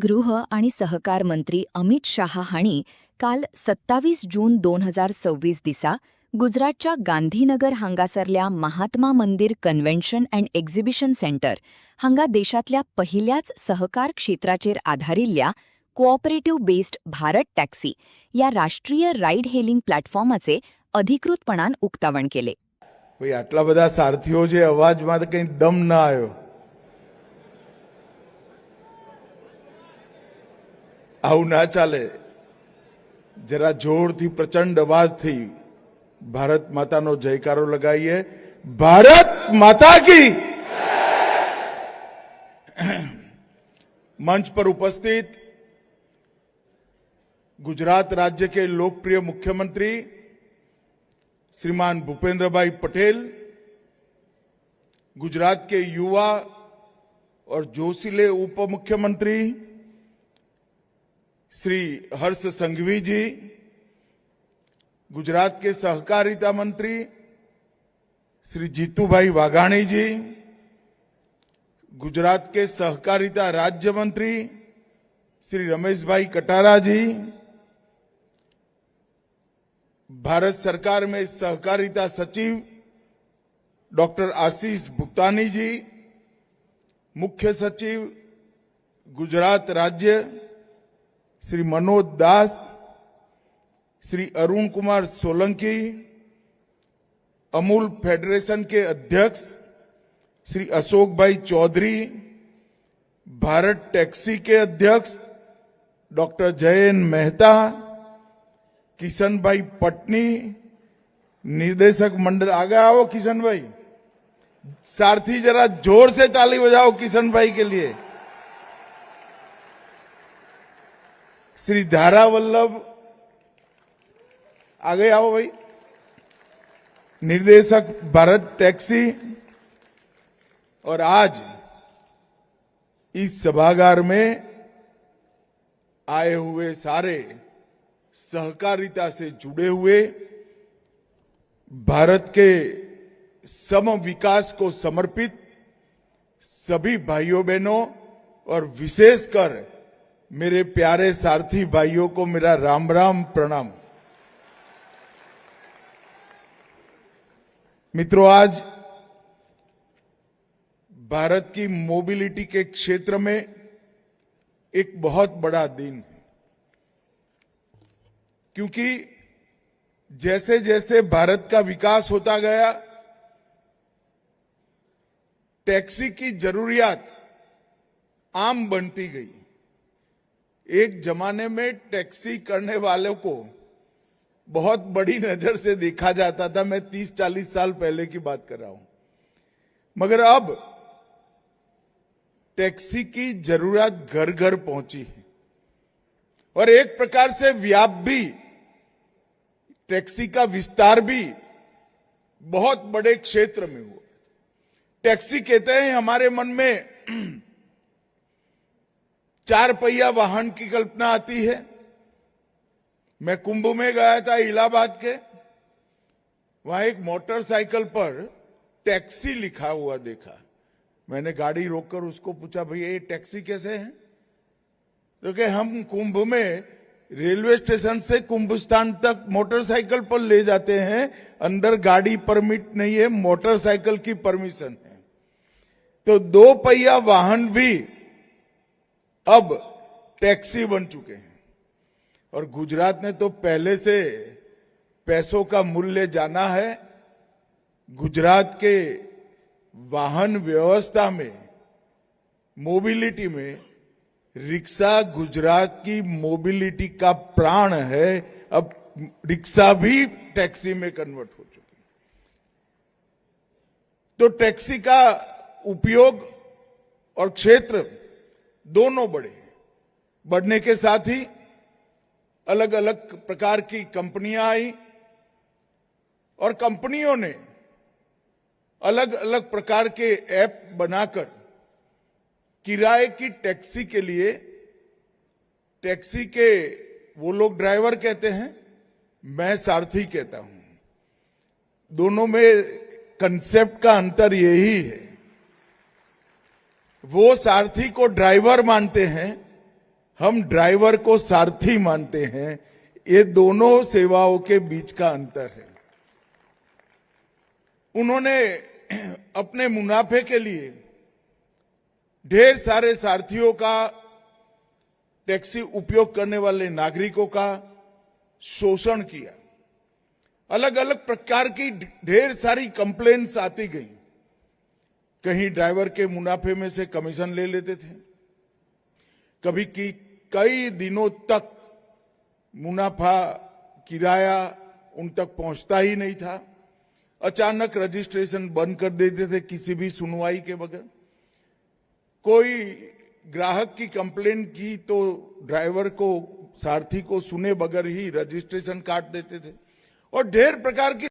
गृह आणि सहकार मंत्री अमित शाह हांणी काल 27 जून 2026 दिसा गुजरातच्या गांधीनगर हांगासरल्या महात्मा मंदिर कन्व्हेन्शन अँड एक्झिबिशन सेंटर हांगा देशातल्या पहिल्याच सहकार क्षेत्राचेर आधारिल्ल्या कोऑपरेटिव्ह बेस्ड भारत टॅक्सी या राष्ट्रीय राईड हेलिंग प्लॅटफॉर्माचे अधिकृतपणान उक्तावण केले. આટલા બધા સારથીઓ જે અવાજમાં તો કંઈ દમ ના આવ્યો. આવું ના ચાલે. જરા જોરથી પ્રચંડ અવાજથી ભારત માતાનો જયકારો લગાવીએ. ભારત માતા की मंच पर उपस्थित गुजरात राज्य के लोकप्रिय मुख्यमंत्री श्रीमान भूपेंद्र भाई पटेल, गुजरात के युवा और जोशीले उप मुख्यमंत्री श्री हर्ष संघवी जी, गुजरात के सहकारिता मंत्री श्री जीतूभाई वाघाणी जी, गुजरात के सहकारिता राज्य मंत्री श्री रमेश भाई कटारा जी, भारत सरकार में सहकारिता सचिव डॉक्टर आशीष भुक्तानी जी, मुख्य सचिव गुजरात राज्य श्री मनोज दास, श्री अरुण कुमार सोलंकी, अमूल फेडरेशन के अध्यक्ष श्री अशोक भाई चौधरी, भारत टैक्सी के अध्यक्ष डॉक्टर जयन मेहता, किशन भाई पटनी, निर्देशक मंडल. आगे आओ किशन भाई. सारथी जरा जोर से ताली बजाओ किशन भाई के लिए. श्री धारा वल्लभ, आगे आओ भाई. निर्देशक भारत टैक्सी. और आज इस सभागार में आए हुए सारे सहकारिता से जुड़े हुए, भारत के सम विकास को समर्पित सभी भाइयों बहनों और विशेषकर मेरे प्यारे सारथी भाइयों को मेरा राम राम प्रणाम. मित्रों, आज भारत की मोबिलिटी के क्षेत्र में एक बहुत बड़ा दिन है, क्योंकि जैसे जैसे भारत का विकास होता गया, टैक्सी की जरूरियात आम बनती गई. एक जमाने में टैक्सी करने वालों को बहुत बड़ी नजर से देखा जाता था. मैं 30-40 साल पहले की बात कर रहा हूं. मगर अब टैक्सी की जरूरत घर घर पहुंची है और एक प्रकार से व्याप भी, टैक्सी का विस्तार भी बहुत बड़े क्षेत्र में हुआ. टैक्सी कहते हैं, हमारे मन में 4 पहिया वाहन की कल्पना आती है. मैं कुंभ में गया था इलाहाबाद के, वहां एक मोटरसाइकिल पर टैक्सी लिखा हुआ देखा. मैंने गाड़ी रोककर उसको पूछा, भैया ये टैक्सी कैसे है? तो कि हम कुंभ में रेलवे स्टेशन से कुंभ स्थान तक मोटरसाइकिल पर ले जाते हैं, अंदर गाड़ी परमिट नहीं है, मोटरसाइकिल की परमिशन है. तो 2 पहिया वाहन भी अब टैक्सी बन चुके हैं. और गुजरात ने तो पहले से पैसों का मूल्य जाना है. गुजरात के वाहन व्यवस्था में, मोबिलिटी में रिक्शा गुजरात की मोबिलिटी का प्राण है. अब रिक्शा भी टैक्सी में कन्वर्ट हो चुकी. तो टैक्सी का उपयोग और क्षेत्र दोनों बढ़ने के साथ ही अलग अलग प्रकार की कंपनियां आई और कंपनियों ने अलग अलग प्रकार के ऐप बनाकर किराए की टैक्सी के लिए, टैक्सी के वो लोग ड्राइवर कहते हैं, मैं सारथी कहता हूं. दोनों में कंसेप्ट का अंतर यही है. वो सारथी को ड्राइवर मानते हैं हम ड्राइवर को सारथी मानते हैं। ये दोनों सेवाओं के बीच का अंतर है। उन्होंने अपने मुनाफे के लिए ढेर सारे सारथियों का, टैक्सी उपयोग करने वाले नागरिकों का शोषण किया। अलग अलग प्रकार की ढेर सारी कंप्लेंट्स आती गई। कहीं ड्राइवर के मुनाफे में से कमीशन ले लेते थे, कभी की कई दिनों तक मुनाफा, किराया उन तक पहुंचता ही नहीं था। अचानक रजिस्ट्रेशन बंद कर देते थे किसी भी सुनवाई के बगैर। कोई ग्राहक की कंप्लेंट की तो ड्राइवर को, सारथी को सुने बगैर ही रजिस्ट्रेशन काट देते थे और ढेर प्रकार की